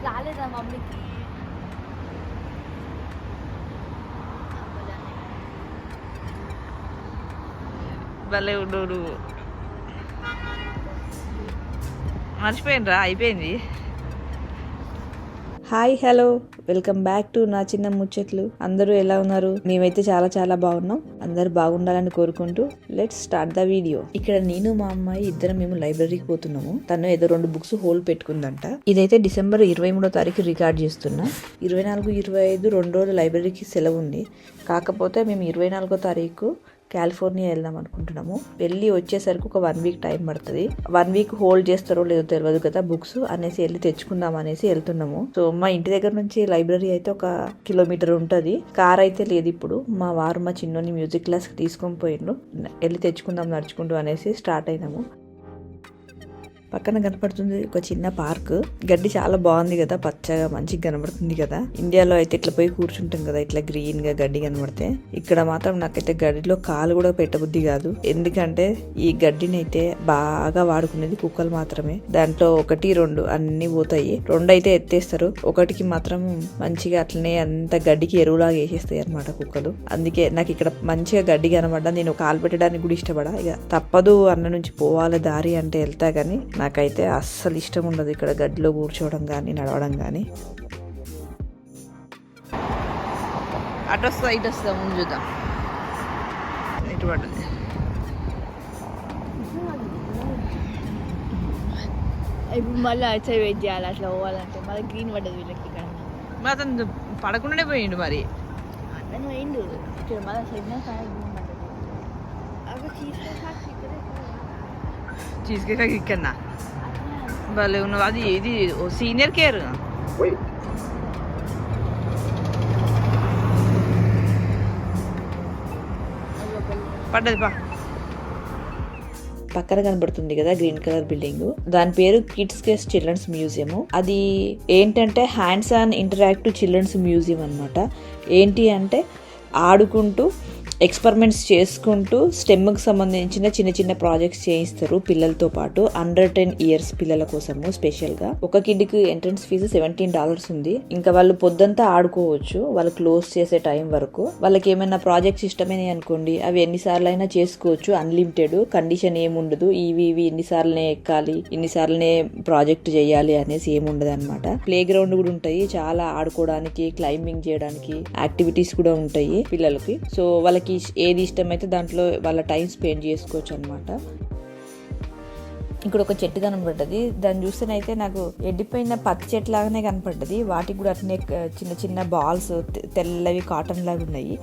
రాలేదా మమ్మీకి? భలే ఉండు నువ్వు. మర్చిపోయినరా, అయిపోయింది. Hi hello welcome back to నా చిన్న ముచ్చట్లు. అందరూ ఎలా ఉన్నారు? మేమైతే చాలా చాలా బాగున్నాం. అందరూ బాగుండాలని కోరుకుంటూ లెట్స్ స్టార్ట్ ద వీడియో. ఇక్కడ నేను మా అమ్మాయి ఇద్దరం మేము లైబ్రరీకి పోతున్నాము. తను ఏదో 2 బుక్స్ హోల్డ్ పెట్టుకుందంట. ఇదైతే డిసెంబర్ 23వ తారీఖు రికార్డ్ చేస్తున్నా. 24, 25 2 రోజులు లైబ్రరీకి సెలవు ఉంది. కాకపోతే మేము 24వ తారీఖు కాలిఫోర్నియా వెళ్దాం అనుకుంటున్నాము. వెళ్ళి వచ్చేసరికి ఒక 1 వీక్ టైం పడుతుంది. 1 వీక్ హోల్డ్ చేస్తారో లేదో తెలియదు కదా బుక్స్ అనేసి వెళ్ళి తెచ్చుకుందాం అనేసి వెళ్తున్నాము. సో మా ఇంటి దగ్గర నుంచి లైబ్రరీ అయితే 1 కిలోమీటర్ ఉంటది. కార్ అయితే లేదు. ఇప్పుడు మా వారు మా చిన్నోని మ్యూజిక్ క్లాస్ కి తీసుకొని పోయిండ్రు. వెళ్ళి తెచ్చుకుందాం నడుచుకుంటూ అనేసి స్టార్ట్ అయినాము. పక్కన కనపడుతుంది ఒక చిన్న పార్క్. గడ్డి చాలా బాగుంది కదా, పచ్చగా మంచిగా కనబడుతుంది కదా. ఇండియాలో అయితే ఇట్లా పోయి కూర్చుంటాం కదా, ఇట్లా గ్రీన్ గా గడ్డి కనబడితే. ఇక్కడ మాత్రం నాకైతే గడ్డిలో కాలు కూడా పెట్టబుద్ధి కాదు. ఎందుకంటే ఈ గడ్డిని అయితే బాగా వాడుకునేది కుక్కలు మాత్రమే. దాంట్లో 1, 2 అన్ని పోతాయి. 2 అయితే ఎత్తేస్తారు. 1కి మాత్రం మంచిగా అట్లనే అంత గడ్డికి ఎరువులాగా వేసేస్తాయి అనమాట కుక్కలు. అందుకే నాకు ఇక్కడ మంచిగా గడ్డి కనబడ్డా నేను కాలు పెట్టడానికి కూడా ఇష్టపడా. ఇక తప్పదు అన్న నుంచి పోవాలి దారి అంటే వెళ్తా గానీ నాకైతే అస్సలు ఇష్టం ఉండదు ఇక్కడ గడ్డిలో కూర్చోవడం కానీ నడవడం కానీ. అటు వస్తా ఇటు వస్తా, ముందు చూద్దాం. ఇటు పడ్డది. ఇప్పుడు మళ్ళీ అచ్చా వెయిట్ చేయాలి అట్లా పోవాలంటే. మళ్ళీ గ్రీన్ పడ్డది వీళ్ళకి ఇక్కడ. మరి అతను పడకుండానే పోయిండు. మరి అతను పోయిండు ఇక్కడ మళ్ళీ సిగ్నల్ గ్రీన్ పడ్డది. అక్కడ చీజ్ కేక్ ఇక్కడ భలే ఉన్నావు. అది ఇది సీనియర్ కేర్ పడ్డది. పక్కన కనబడుతుంది కదా గ్రీన్ కలర్ బిల్డింగ్. దాని పేరు కిడ్స్ కేస్ చిల్డ్రన్స్ మ్యూజియం. అది ఏంటంటే hands on interactive children's museum అన్నమాట. ఏంటి అంటే ఆడుకుంటూ ఎక్స్పెరిమెంట్స్ చేసుకుంటూ స్టెమ్కి సంబంధించిన చిన్న చిన్న ప్రాజెక్ట్స్ చేయిస్తారు పిల్లలతో పాటు. అండర్ 10 years పిల్లల కోసము స్పెషల్ గా. ఒక కిడ్కి ఎంట్రన్స్ ఫీజు $17 ఉంది. ఇంకా వాళ్ళు పొద్దంతా ఆడుకోవచ్చు వాళ్ళు క్లోజ్ చేసే టైం వరకు. వాళ్ళకి ఏమైనా ప్రాజెక్ట్స్ ఇష్టమైనవి అనుకోండి, అవి ఎన్నిసార్లు అయినా చేసుకోవచ్చు. అన్లిమిటెడ్, కండిషన్ ఏముండదు. ఇవి ఎన్నిసార్లునే ఎక్కాలి, ఎన్నిసార్లునే ప్రాజెక్ట్ చేయాలి అనేసి ఏముండదు అనమాట. ప్లే గ్రౌండ్ కూడా ఉంటాయి, చాలా ఆడుకోవడానికి, క్లైంబింగ్ చేయడానికి యాక్టివిటీస్ కూడా ఉంటాయి పిల్లలకి. సో వాళ్ళకి ఏది ఇష్టమైతే దాంట్లో వాళ్ళ టైం స్పెండ్ చేసుకోవచ్చు అనమాట. ఇక్కడ ఒక చెట్టు కనబడ్డది. దాన్ని చూస్తేనైతే నాకు ఎండిపోయిన పత్తి చెట్టు లాగానే కనపడ్డది. వాటికి కూడా అట్లనే చిన్న చిన్న బాల్స్ తెల్లవి కాటన్ లాగా ఉన్నాయి.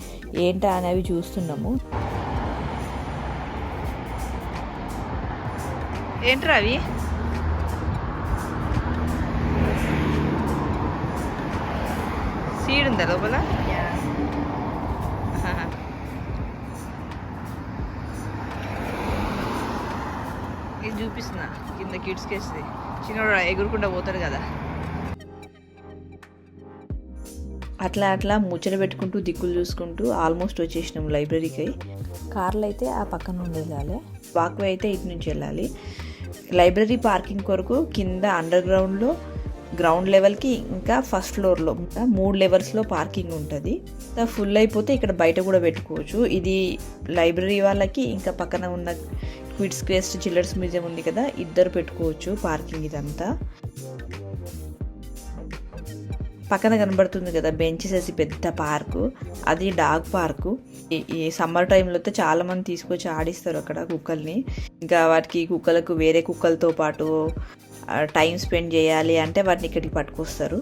ఏంటా అనేవి చూస్తున్నాము. ఏంట్రా అవి? సీడ్ ఉందా లోపల? ఇది చూపిస్తున్నా కింద కిడ్స్ కేసి. చిన్నోడు ఎగురుకుండా పోతాడు కదా. అట్లా అట్లా ముచ్చట పెట్టుకుంటూ దిక్కులు చూసుకుంటూ ఆల్మోస్ట్ వచ్చేసినాము లైబ్రరీకి. కార్లు అయితే ఆ పక్కన నుండి వెళ్ళాలి, వాక్వే అయితే ఇటు నుంచి వెళ్ళాలి. లైబ్రరీ పార్కింగ్ కొరకు కింద అండర్ గ్రౌండ్లో, గ్రౌండ్ లెవెల్కి, ఇంకా ఫస్ట్ ఫ్లోర్లో 3 లెవెల్స్లో పార్కింగ్ ఉంటుంది. ఫుల్ అయిపోతే ఇక్కడ బయట కూడా పెట్టుకోవచ్చు. ఇది లైబ్రరీ వాళ్ళకి, ఇంకా పక్కన ఉన్న కిడ్స్ కేస్ చిల్డ్రన్స్ మ్యూజియం ఉంది కదా, ఇద్దరు పెట్టుకోవచ్చు పార్కింగ్. ఇదంతా పక్కన కనబడుతుంది కదా బెంచెస్ వేసి పెద్ద పార్కు, అది డాగ్ పార్కు. ఈ సమ్మర్ టైంలో అయితే చాలా మంది తీసుకొచ్చి ఆడిస్తారు అక్కడ కుక్కల్ని. ఇంకా వాటికి కుక్కలకు వేరే కుక్కలతో పాటు టైం స్పెండ్ చేయాలి అంటే వాటిని ఇక్కడికి పట్టుకొస్తారు.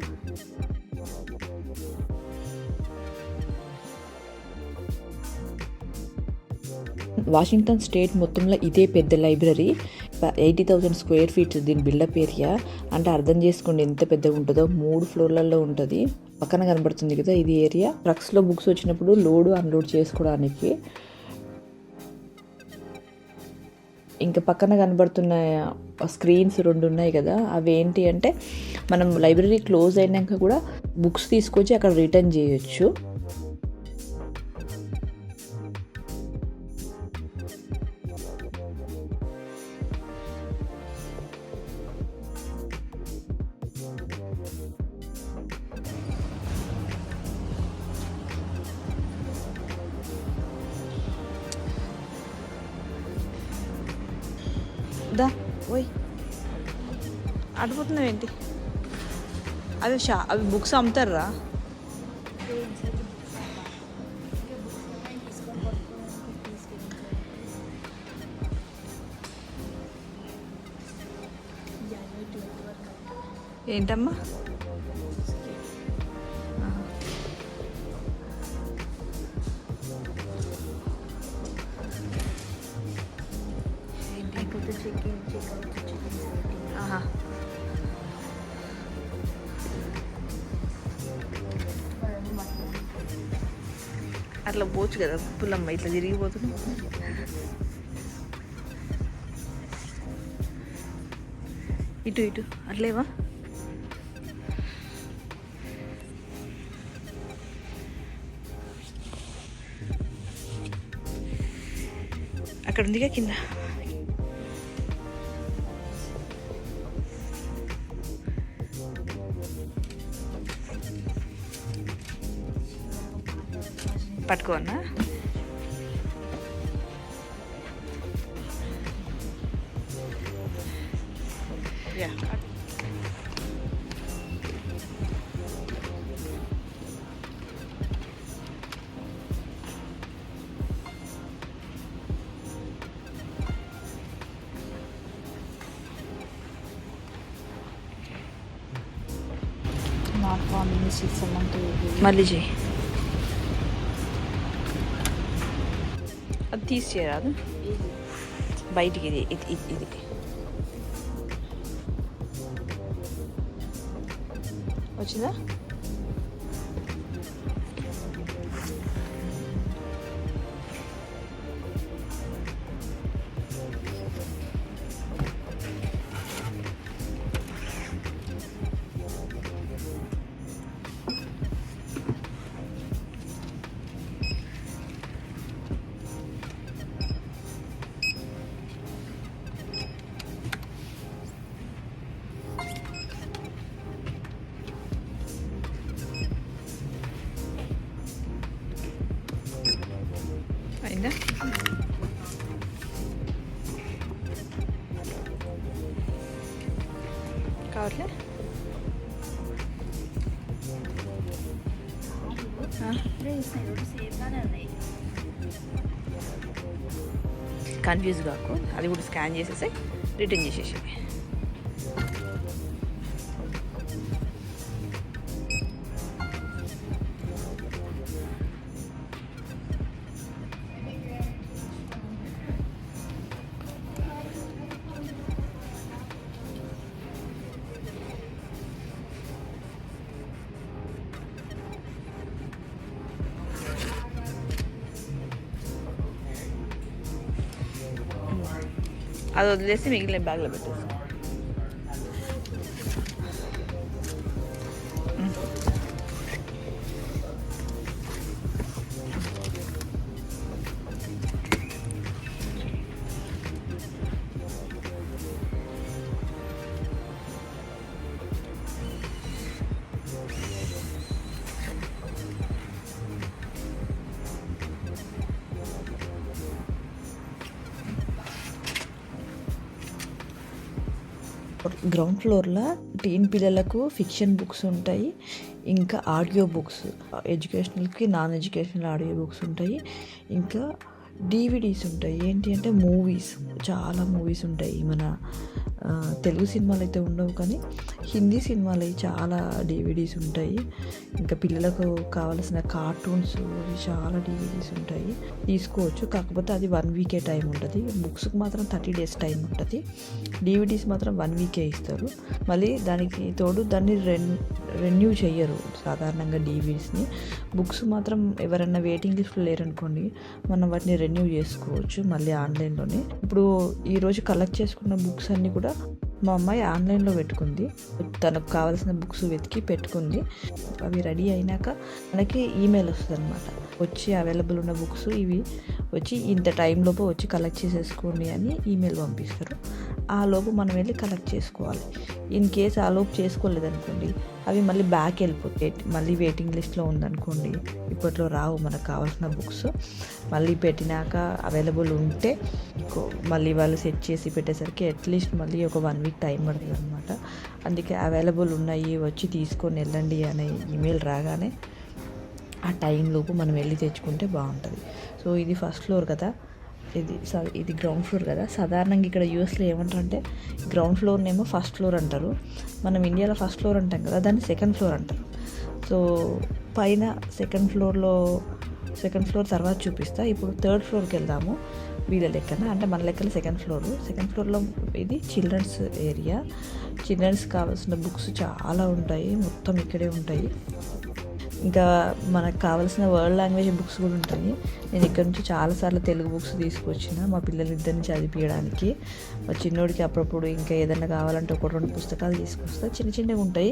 వాషింగ్టన్ స్టేట్ మొత్తంలో ఇదే పెద్ద లైబ్రరీ. 80,000 square feet దీని బిల్డప్ ఏరియా. అంటే అర్థం చేసుకోండి ఎంత పెద్దగా ఉంటుందో. 3 ఫ్లోర్లలో ఉంటుంది. పక్కన కనబడుతుంది కదా ఇది ఏరియా. ట్రక్స్లో బుక్స్ వచ్చినప్పుడు లోడ్ అన్లోడ్ చేసుకోవడానికి. ఇంకా పక్కన కనబడుతున్న స్క్రీన్స్ 2 ఉన్నాయి కదా, అవి ఏంటి అంటే మనం లైబ్రరీ క్లోజ్ అయినాక కూడా బుక్స్ తీసుకొచ్చి అక్కడ రిటర్న్ చేయొచ్చు. ఓయ్ అడిపోతున్నావు ఏంటి? అవి బుక్స్ అమ్ముతారా? ఏంటమ్మా? అట్లా పోవచ్చు కదా పుల్లమ్మ, ఇట్లా తిరిగిపోతున్నాం. ఇటు ఇటు అట్లేవా? అక్కడ ఉందిగా కింద. పట్టుకోనా? యా మళ్ళీ చేయి. అది తీసేయరాదు బయటికి. ఇది ఇది ఇది వచ్చిందా? అయిందా? కావట్లే? కన్ఫ్యూజ్ కాకు, అది కూడా స్కాన్ చేసేసి రిటర్న్ చేసేసి. అది వదిలేసి మిగిలిన బ్యాగ్లో పెట్టేసి. గ్రౌండ్ ఫ్లోర్లో టీన్ పిల్లలకు ఫిక్షన్ బుక్స్ ఉంటాయి, ఇంకా ఆడియో బుక్స్, ఎడ్యుకేషనల్కి నాన్ ఎడ్యుకేషనల్ ఆడియో బుక్స్ ఉంటాయి, ఇంకా డివిడీస్ ఉంటాయి. ఏంటి అంటే మూవీస్, చాలా మూవీస్ ఉంటాయి. మన తెలుగు సినిమాలు అయితే ఉండవు, కానీ హిందీ సినిమాలు చాలా డివిడీస్ ఉంటాయి. ఇంకా పిల్లలకు కావాల్సిన కార్టూన్స్ చాలా డివిడీస్ ఉంటాయి, తీసుకోవచ్చు. కాకపోతే అది 1 వీకే టైం ఉంటుంది. బుక్స్కి మాత్రం 30 days టైం ఉంటుంది. డివిడీస్ మాత్రం 1 వీకే ఇస్తారు. మళ్ళీ దానికి తోడు దాన్ని రెన్యూ చెయ్యరు సాధారణంగా డివిడీస్ని. బుక్స్ మాత్రం ఎవరైనా వెయిటింగ్ లిస్ట్లో లేరనుకోండి, మనం వాటిని రెన్యూ చేసుకోవచ్చు మళ్ళీ ఆన్లైన్లోనే. ఇప్పుడు ఈరోజు కలెక్ట్ చేసుకున్న బుక్స్ అన్నీ కూడా మా అమ్మాయి ఆన్లైన్లో పెట్టుకుంది, తనకు కావాల్సిన బుక్స్ వెతికి పెట్టుకుంది. అవి రెడీ అయినాక మనకి ఈమెయిల్ వస్తుంది అనమాట, వచ్చి అవైలబుల్ ఉన్న బుక్స్ ఇవి వచ్చి ఇంత టైంలోపు వచ్చి కలెక్ట్ చేసేసుకోండి అని ఈమెయిల్ పంపిస్తారు. ఆ లోపు మనం వెళ్ళి కలెక్ట్ చేసుకోవాలి. ఇన్ కేస్ ఆ లోపు చేసుకోలేదనుకోండి, అవి మళ్ళీ బ్యాక్ వెళ్ళిపోతాయి. మళ్ళీ వెయిటింగ్ లిస్ట్లో ఉందనుకోండి, ఇప్పట్లో రావు మనకు కావాల్సిన బుక్స్. మళ్ళీ పెట్టినాక అవైలబుల్ ఉంటే మళ్ళీ వాళ్ళు సెట్ చేసి పెట్టేసరికి అట్లీస్ట్ మళ్ళీ ఒక 1 వీక్ టైం పడుతుంది అనమాట. అందుకే అవైలబుల్ ఉన్నాయి వచ్చి తీసుకొని వెళ్ళండి అనే ఈమెయిల్ రాగానే ఆ టైంలోపు మనం వెళ్ళి తెచ్చుకుంటే బాగుంటుంది. సో ఇది ఫస్ట్ ఫ్లోర్ కదా, ఇది గ్రౌండ్ ఫ్లోర్ కదా. సాధారణంగా ఇక్కడ యూఎస్లో ఏమంటారంటే గ్రౌండ్ ఫ్లోర్నేమో ఫస్ట్ ఫ్లోర్ అంటారు, మనం ఇండియాలో ఫస్ట్ ఫ్లోర్ అంటాం కదా, దాన్ని సెకండ్ ఫ్లోర్ అంటారు. సో పైన సెకండ్ ఫ్లోర్ తర్వాత చూపిస్తా. ఇప్పుడు థర్డ్ ఫ్లోర్కి వెళ్దాము వీళ్ళ లెక్కన, అంటే మన లెక్కన సెకండ్ ఫ్లోర్లో ఇది చిల్డ్రన్స్ ఏరియా. చిల్డ్రన్స్ కావాల్సిన బుక్స్ చాలా ఉంటాయి, మొత్తం ఇక్కడే ఉంటాయి. ఇంకా మనకు కావాల్సిన వరల్డ్ లాంగ్వేజ్ బుక్స్ కూడా ఉంటాయి. నేను ఇక్కడ నుంచి చాలాసార్లు తెలుగు బుక్స్ తీసుకొచ్చిన మా పిల్లలిద్దరిని చదివించడానికి. మా చిన్నోడికి అప్పుడప్పుడు ఇంకా ఏదైనా కావాలంటే 1-2 పుస్తకాలు తీసుకొస్తా. చిన్నగా ఉంటాయి,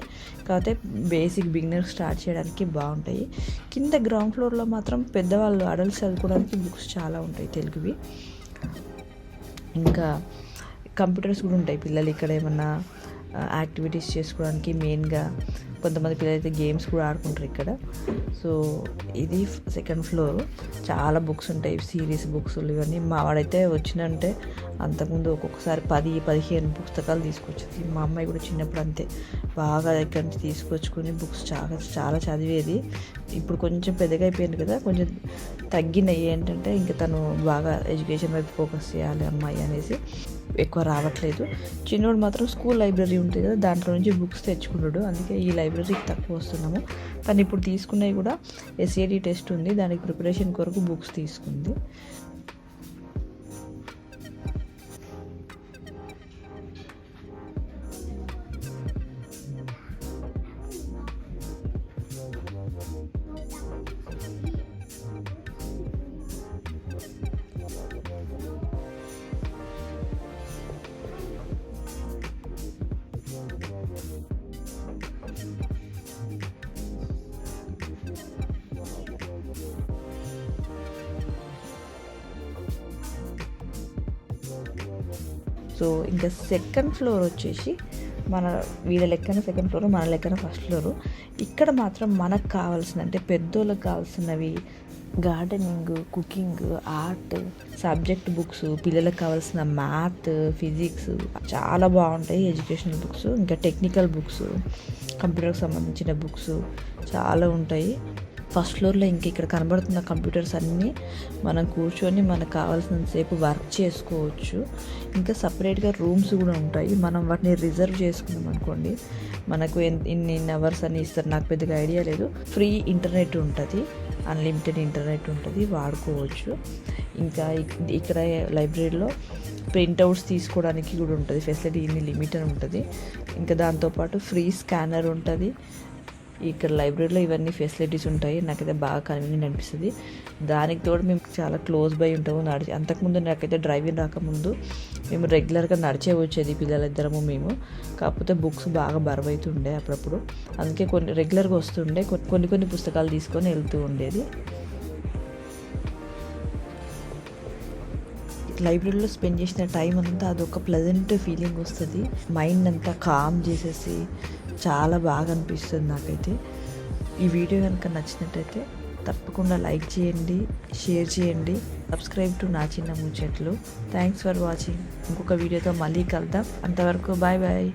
కాకపోతే బేసిక్ బిగినర్ స్టార్ట్ చేయడానికి బాగుంటాయి. కింద గ్రౌండ్ ఫ్లోర్లో మాత్రం పెద్దవాళ్ళు అడల్ట్స్ చదువుకోవడానికి బుక్స్ చాలా ఉంటాయి తెలుగువి. ఇంకా కంప్యూటర్స్ కూడా ఉంటాయి, పిల్లలు ఇక్కడ ఏమన్నా యాక్టివిటీస్ చేసుకోవడానికి. మెయిన్గా కొంతమంది పిల్లలు అయితే గేమ్స్ కూడా ఆడుకుంటారు ఇక్కడ. సో ఇది సెకండ్ ఫ్లోర్, చాలా బుక్స్ ఉంటాయి, సిరీస్ బుక్స్ ఇవన్నీ. మా వాడైతే వచ్చినంటే అంతకుముందు ఒక్కొక్కసారి 10-15 పుస్తకాలు తీసుకొచ్చేది. మా అమ్మాయి కూడా చిన్నప్పుడు అంతే, బాగా దగ్గర నుంచి తీసుకొచ్చుకొని బుక్స్ చాలా చదివేది. ఇప్పుడు కొంచెం పెద్దగా అయిపోయింది కదా, కొంచెం తగ్గినాయి. ఏంటంటే ఇంకా తను బాగా ఎడ్యుకేషన్ వైపు ఫోకస్ చేయాలి అమ్మాయి అనేసి ఎక్కువ రావట్లేదు. చిన్నోడు మాత్రం స్కూల్ లైబ్రరీ ఉంటుంది కదా, దాంట్లో నుంచి బుక్స్ తెచ్చుకున్నాడు. అందుకే ఈ లైబ్రరీకి తక్కువ వస్తున్నాము. కానీ ఇప్పుడు తీసుకున్నవి కూడా SAT టెస్ట్ ఉంది, దానికి ప్రిపరేషన్ కొరకు బుక్స్ తీసుకుంది. సో ఇంకా సెకండ్ ఫ్లోర్ వచ్చేసి మన వీళ్ళ లెక్కన సెకండ్ ఫ్లోర్, మన లెక్కన ఫస్ట్ ఫ్లోరు. ఇక్కడ మాత్రం మనకు కావాల్సిన, అంటే పెద్దోళ్ళకి కావాల్సినవి gardening, cooking, art subject books, పిల్లలకు కావాల్సిన మ్యాథ్, ఫిజిక్స్ చాలా బాగుంటాయి ఎడ్యుకేషనల్ బుక్స్. ఇంకా టెక్నికల్ బుక్స్, కంప్యూటర్కి సంబంధించిన బుక్స్ చాలా ఉంటాయి. ఫస్ట్ ఫ్లోర్లో ఇంక ఇక్కడ కనబడుతున్న కంప్యూటర్స్ అన్నీ మనం కూర్చొని మనకు కావాల్సినంతసేపు వర్క్ చేసుకోవచ్చు. ఇంకా సపరేట్గా రూమ్స్ కూడా ఉంటాయి. మనం వాటిని రిజర్వ్ చేసుకున్నాం అనుకోండి, మనకు ఇన్ని అవర్స్ అని ఇస్తారు, నాకు పెద్దగా ఐడియా లేదు. ఫ్రీ ఇంటర్నెట్ ఉంటుంది, అన్లిమిటెడ్ ఇంటర్నెట్ ఉంటుంది, వాడుకోవచ్చు. ఇంకా ఇక్కడ లైబ్రరీలో ప్రింట్అవుట్స్ తీసుకోవడానికి కూడా ఉంటుంది ఫెసిలిటీ, ఇన్ని లిమిట్ అని ఉంటుంది. ఇంకా దాంతోపాటు ఫ్రీ స్కానర్ ఉంటుంది. ఇక్కడ లైబ్రరీలో ఇవన్నీ ఫెసిలిటీస్ ఉంటాయి, నాకైతే బాగా కన్వీనియంట్ అనిపిస్తుంది. దానికి తోడు మేము చాలా క్లోజ్ బై ఉంటాము. అంతకుముందు నాకైతే డ్రైవింగ్ రాకముందు మేము రెగ్యులర్గా నడిచే వచ్చేది పిల్లలిద్దరము మేము. కాకపోతే బుక్స్ బాగా బరువైతుండే అప్పుడప్పుడు, అందుకే రెగ్యులర్గా వస్తుండే, కొన్ని పుస్తకాలు తీసుకొని వెళ్తూ ఉండేది. లైబ్రరీలో స్పెండ్ చేసిన టైం అంతా అదొక ప్లెజెంట్ ఫీలింగ్ వస్తుంది, మైండ్ అంతా కామ్ చేసేసి చాలా బాగా అనిపిస్తుంది నాకైతే. ఈ వీడియో కనుక నచ్చినట్టయితే తప్పకుండా లైక్ చేయండి, షేర్ చేయండి, సబ్స్క్రైబ్ టు నా చిన్న ముచ్చట్లు. Thanks for watching. ఇంకొక వీడియోతో మళ్ళీ కలుద్దాం. అంతవరకు బాయ్ బాయ్.